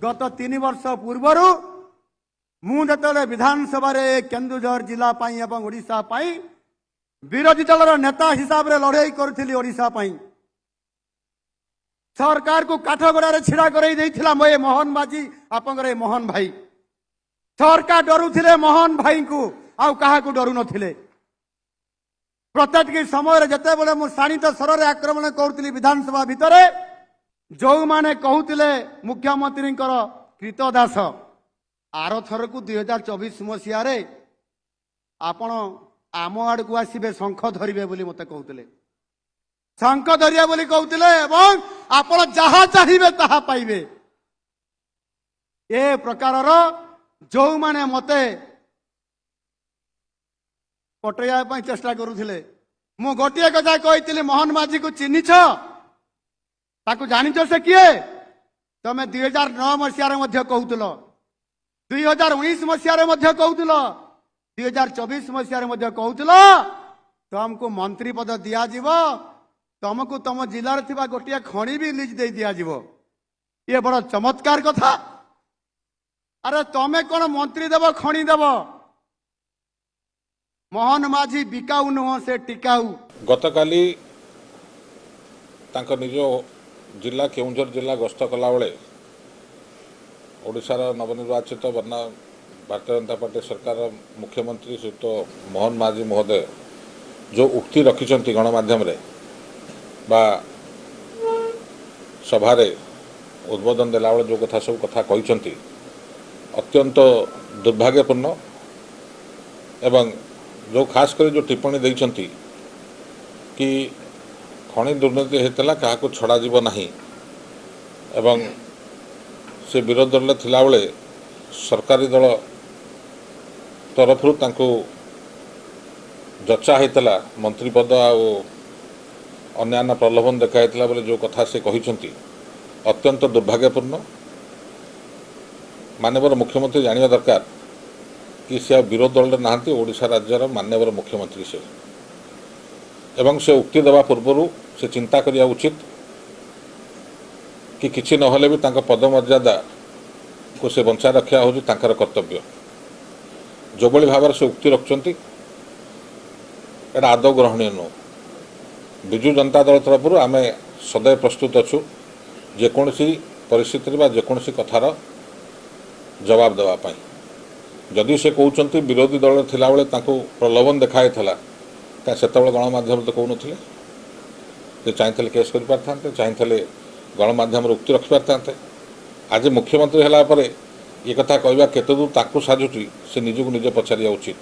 गत 3 वर्ष पूर्व मुझे विधानसभा केन्दुझर जिला एवं ओडिशा विरोधी दल नेता हिसाब से लड़ाई करी ओडिशा सरकार को काठगड़ा छिड़ा कर मोहन माझी आप मोहन भाई सरकार डरुले मोहन भाई को आउ क्या डरू नथिले प्रत्येक समय जिते बड़े मुझे शाणित स्वर में आक्रमण करुली विधानसभा भितर जो माने कहते मुख्यमंत्री कृतदास आर थर को 2024 मसीह आपण आम आड़ को आसबे शंख धरवे बोली मते कहते शंख धरिया बोली कहते आपण जहा चाहिए ताहा पाइबे ए प्रकार जो माने मते पटेया चेष्टा करुले मु गोटे कथा कही मोहन माझी को चिन्हिछ ताकू जानिछ से किए तमें 2009 मसीह कहूल 2019 मसीह कहूल 2024 मसीह कहूल तुमको मंत्री पद दिज्व तुमको तुम जिले में गोटे खणी भी लीज दे दिज्व ये बड़ चमत्कार कथा अरे तमें कौन मंत्री देव खणी देव मोहन माझी बिकाऊ नुह से टिकाऊ गतकाली निज जिला केउंझर जिला गस्त कला बेले ओडिशार नवनिर्वाचित बन्ना भारतीय जनता पार्टी सरकार मुख्यमंत्री श्रीयुत मोहन माझी महोदय जो उक्ति रखिंट गणमाध्यम बा सभा उद्बोधन देला बेले जो कथा सब कथा कहते अत्यंत दुर्भाग्यपूर्ण एवं जो खास कर जो टिप्पणी देइछंती कि खଣି दुर्नीति होता क्या छड़ा जीव नहीं एवं से विरोध दल थिला बेले सरकारी दल तरफ जचा होता मंत्री पद अन्यान्य प्रलोभन देखा बोले जो कथा से कहते अत्यंत दुर्भाग्यपूर्ण माननीय मुख्यमंत्री जानिया दरकार कि से विरोध दल ना ओडिशा राज्यर माननीय मुख्यमंत्री से एवं से उक्ति देवा पूर्व से चिंता करिया उचित कि किसी नहले भी तांका पद मर्यादा को से बंचा रखा हो तांकर कर्तव्य जो बड़ी भाव से उक्ति रखुंट एटा आदौ ग्रहणीय नुह विजु जनता दल तरफ आम सदैव प्रस्तुत अच्छु जेकोसी परिस्थिति जेकोसी कथार जवाब देवाई जदि से कहते विरोधी दल थिला बेले तांको प्रलोभन देखाई क्या से गणमाध्यम तो कहून से चाहते केस कर पारते चाहते गणमाध्यम उक्ति रखि पारते आज मुख्यमंत्री है ये कथा कहवा केते दूर ताकू साजुटी से निजक निजे पचारिया उचित।